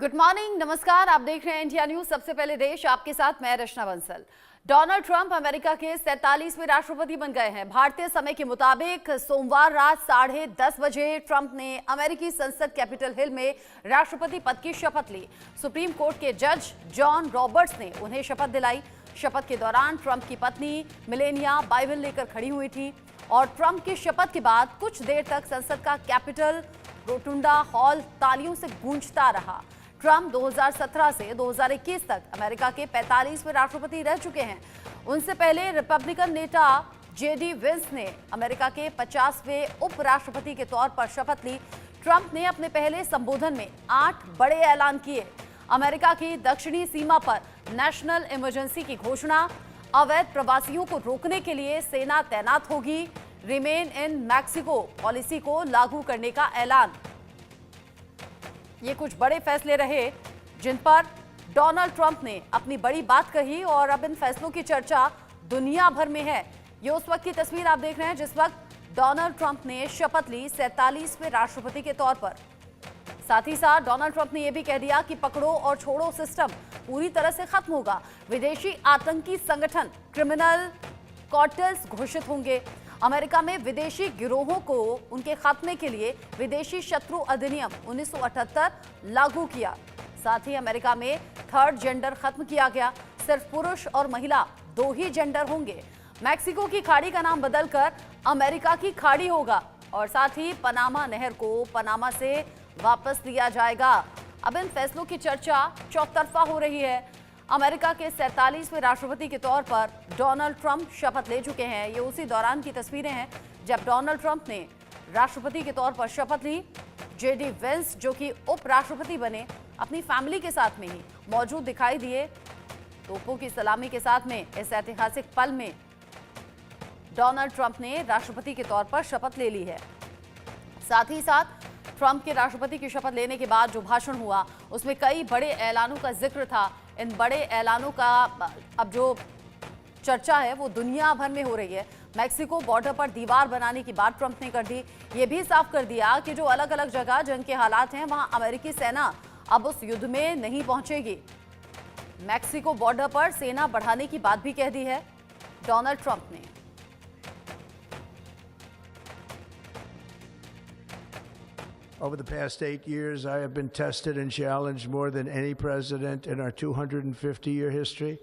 Good morning, नमस्कार। आप देख रहे हैं इंडिया न्यूज। सबसे पहले देश, आपके साथ मैं रचना बंसल। डोनाल्ड ट्रंप अमेरिका के 47वें राष्ट्रपति बन गए हैं। भारतीय समय के मुताबिक सोमवार रात 10:30 बजे ट्रंप ने अमेरिकी संसद कैपिटल हिल में राष्ट्रपति पद की शपथ ली। सुप्रीम कोर्ट के जज जॉन रॉबर्ट्स ने उन्हें शपथ दिलाई। शपथ के दौरान ट्रंप की पत्नी मिलेनिया बाइबल लेकर खड़ी हुई थी और ट्रंप की शपथ के बाद कुछ देर तक संसद का कैपिटल रोटुंडा हॉल तालियों से गूंजता रहा। ट्रंप 2017 से 2021 तक अमेरिका के 45वें राष्ट्रपति रह चुके हैं। उनसे पहले रिपब्लिकन नेता जेडी वेंस ने अमेरिका के 50वें उपराष्ट्रपति के तौर पर शपथ ली। ट्रंप ने अपने पहले संबोधन में 8 बड़े ऐलान किए। अमेरिका की दक्षिणी सीमा पर नेशनल इमरजेंसी की घोषणा, अवैध प्रवासियों को रोकने के लिए सेना तैनात होगी, रिमेन इन मैक्सिको पॉलिसी को लागू करने का ऐलान। ये कुछ बड़े फैसले रहे जिन पर डोनाल्ड ट्रंप ने अपनी बड़ी बात कही और अब इन फैसलों की चर्चा दुनिया भर में है। ये उस वक्त की तस्वीर आप देख रहे हैं जिस वक्त डोनाल्ड ट्रंप ने शपथ ली 47वें राष्ट्रपति के तौर पर। साथ ही साथ डोनाल्ड ट्रंप ने यह भी कह दिया कि पकड़ो और छोड़ो सिस्टम पूरी तरह से खत्म होगा। विदेशी आतंकी संगठन क्रिमिनल कार्टेल्स घोषित होंगे। अमेरिका में विदेशी गिरोहों को उनके खात्मे के लिए विदेशी शत्रु अधिनियम 1978 लागू किया। साथ ही अमेरिका में थर्ड जेंडर खत्म किया गया। सिर्फ पुरुष और महिला 2 ही जेंडर होंगे। मैक्सिको की खाड़ी का नाम बदलकर अमेरिका की खाड़ी होगा और साथ ही पनामा नहर को पनामा से वापस लिया जाएगा। अब इन फैसलों की चर्चा चौतरफा हो रही है। अमेरिका के 47वें राष्ट्रपति के तौर पर डोनाल्ड ट्रंप शपथ ले चुके हैं। ये उसी दौरान की तस्वीरें हैं जब डोनाल्ड ट्रंप ने राष्ट्रपति के तौर पर शपथ ली। जेडी वेंस जो कि उपराष्ट्रपति बने, अपनी फैमिली के साथ में ही मौजूद दिखाई दिए। तोपों की सलामी के साथ में इस ऐतिहासिक पल में डोनाल्ड ट्रंप ने राष्ट्रपति के तौर पर शपथ ले ली है। साथ ही साथ ट्रंप के राष्ट्रपति की शपथ लेने के बाद जो भाषण हुआ उसमें कई बड़े ऐलानों का जिक्र था। इन बड़े ऐलानों का अब जो चर्चा है वो दुनिया भर में हो रही है। मैक्सिको बॉर्डर पर दीवार बनाने की बात ट्रंप ने कर दी। ये भी साफ कर दिया कि जो अलग अलग जगह जंग के हालात हैं वहां अमेरिकी सेना अब उस युद्ध में नहीं पहुंचेगी। मैक्सिको बॉर्डर पर सेना बढ़ाने की बात भी कह दी है डोनाल्ड ट्रंप ने। Over the past 8 years, I have been tested and challenged more than any president in our 250-year history,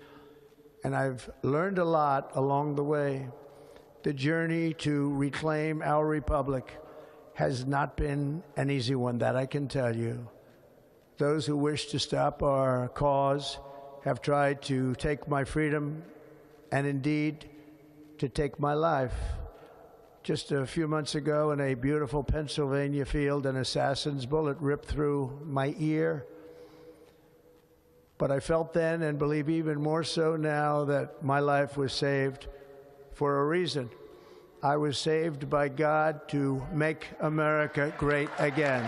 and I've learned a lot along the way. The journey to reclaim our republic has not been an easy one, that I can tell you. Those who wish to stop our cause have tried to take my freedom and indeed to take my life. Just a few months ago in a beautiful Pennsylvania field, an assassin's bullet ripped through my ear. But I felt then, and believe even more so now, that my life was saved for a reason. I was saved by God to make America great again.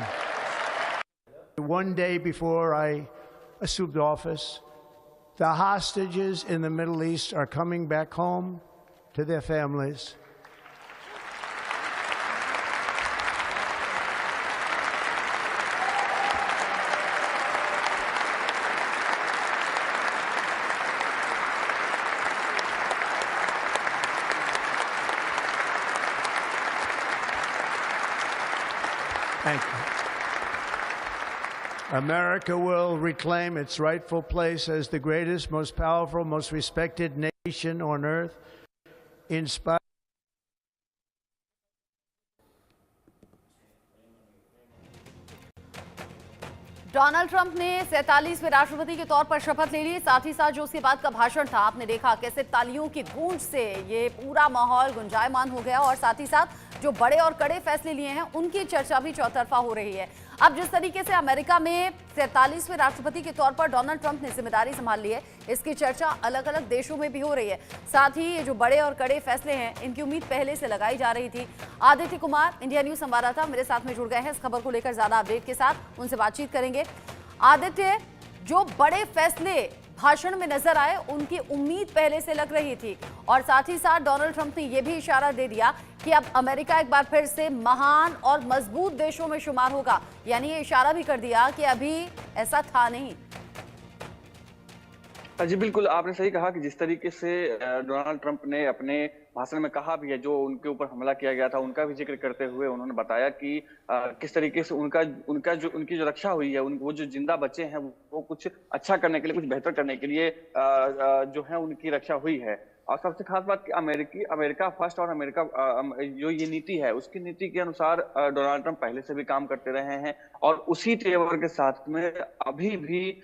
One day before I assumed office, the hostages in the Middle East are coming back home to their families. Thank you. America will reclaim its rightful place as the greatest, most powerful, most respected nation on earth. Inspired. Donald Trump ने 47वें राष्ट्रपति के तौर पर शपथ ले ली। साथ ही साथ जो उसके बाद का भाषण था, आपने देखा कैसे तालियों की गूंज से ये पूरा माहौल गुंजायमान हो गया और साथ ही साथ जो बड़े और कड़े फैसले लिए हैं उनकी चर्चा भी चौतरफा हो रही है। अब जिस तरीके से अमेरिका में 47वें राष्ट्रपति के तौर पर डोनाल्ड ट्रंप ने जिम्मेदारी संभाल ली है, इसकी चर्चा अलग अलग देशों में भी हो रही है। साथ ही ये जो बड़े और कड़े फैसले हैं इनकी उम्मीद पहले से लगाई जा रही थी। आदित्य कुमार, इंडिया न्यूज संवाददाता, मेरे साथ में जुड़ गए हैं इस खबर को लेकर ज्यादा अपडेट के साथ। उनसे बातचीत करेंगे। आदित्य, जो बड़े फैसले भाषण में नजर आए उनकी उम्मीद पहले से लग रही थी और साथ ही साथ डोनाल्ड ट्रंप ने यह भी इशारा दे दिया कि अब अमेरिका एक बार फिर से महान और मजबूत देशों में शुमार होगा। यानी ये इशारा भी कर दिया कि अभी ऐसा था नहीं। जी बिल्कुल, आपने सही कहा कि जिस तरीके से डोनाल्ड ट्रंप ने अपने भाषण में कहा भी है, जो उनके ऊपर हमला किया गया था, उनका भी जिक्र करते हुए उन्होंने बताया कि किस तरीके से उनकी जो रक्षा हुई है, वो जो जिंदा बचे हैं, वो कुछ अच्छा करने के लिए, कुछ बेहतर करने के लिए जो है उनकी रक्षा हुई है। और सबसे खास बात कि अमेरिका फर्स्ट और अमेरिका जो ये नीति है, उसकी नीति के अनुसार डोनाल्ड ट्रंप पहले से भी काम करते रहे हैं और उसी तेवर के साथ में अभी भी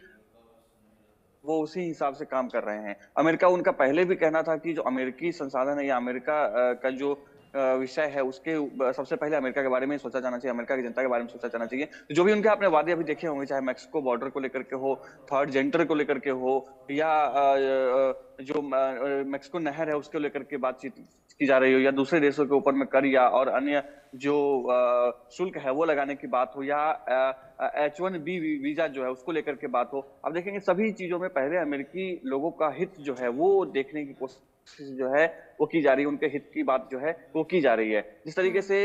वो उसी हिसाब से काम कर रहे हैं। अमेरिका, उनका पहले भी कहना था कि जो अमेरिकी संसाधन है या अमेरिका का जो विषय है, उसके सबसे पहले अमेरिका के बारे में सोचा जाना चाहिए, अमेरिका की जनता के बारे में सोचा जाना चाहिए। जो भी उनके आपने वादे अभी देखे होंगे, चाहे मैक्सिको बॉर्डर को लेकर के हो, थर्ड जेंडर को लेकर के हो, या जो मैक्सिको नहर है उसको लेकर के बातचीत की जा रही हो, या दूसरे देशों के ऊपर में कर या और अन्य जो शुल्क है वो लगाने की बात हो, या H1B वीजा जो है उसको लेकर के बात हो। आप देखेंगे सभी चीजों में पहले अमेरिकी लोगों का हित जो है वो देखने की कोशिश जो है वो की जा रही है, उनके हित की बात जो है वो की जा रही है। जिस तरीके से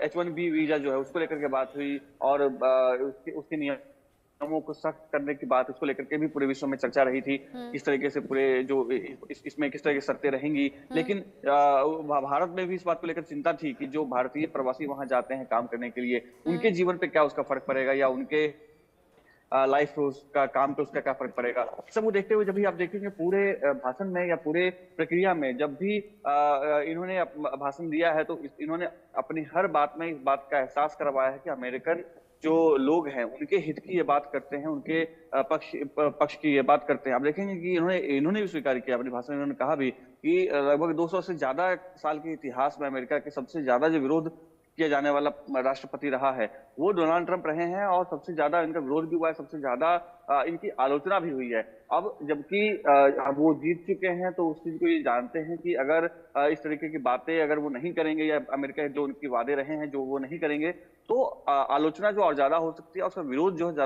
H1B वीजा जो है उसको लेकर के बात हुई और उसके नियमों को सख्त करने की बात, उसको लेकर के भी पूरे विश्व में चर्चा रही थी। किस तरीके से पूरे जो इसमें किस तरह की शर्तें रहेंगी, लेकिन भारत में भी इस बात को लेकर चिंता थी कि जो भारतीय प्रवासी वहां जाते हैं काम करने के लिए, उनके जीवन पे क्या उसका फर्क पड़ेगा, या उनके लाइफ पे उसका काम पे उसका क्या फर्क पड़ेगा। सब वो देखते हुए जब भी आप देखेंगे पूरे भाषण में या पूरे प्रक्रिया में, जब भी इन्होंने भाषण दिया है, तो इन्होंने अपनी हर बात में इस बात का एहसास करवाया है कि अमेरिकन जो लोग हैं उनके हित की ये बात करते हैं, उनके पक्ष की ये बात करते हैं। आप देखेंगे कि इन्होंने भी स्वीकार किया अपने भाषण में, इन्होंने कहा भी कि लगभग 200 से ज्यादा साल के इतिहास में अमेरिका के सबसे ज्यादा जो विरोध किया जाने वाला राष्ट्रपति रहा है वो डोनाल्ड ट्रंप रहे हैं, और सबसे ज्यादा इनका विरोध भी हुआ है, सबसे ज्यादा इनकी आलोचना भी हुई है। अब जबकि अब वो जीत चुके हैं, तो उस चीज को ये जानते हैं कि अगर इस तरीके की बातें अगर वो नहीं करेंगे, या अमेरिका जो उनके वादे रहे हैं जो वो नहीं करेंगे, तो आलोचना जो और ज्यादा हो सकती है, और उसका विरोध जो है ज्यादा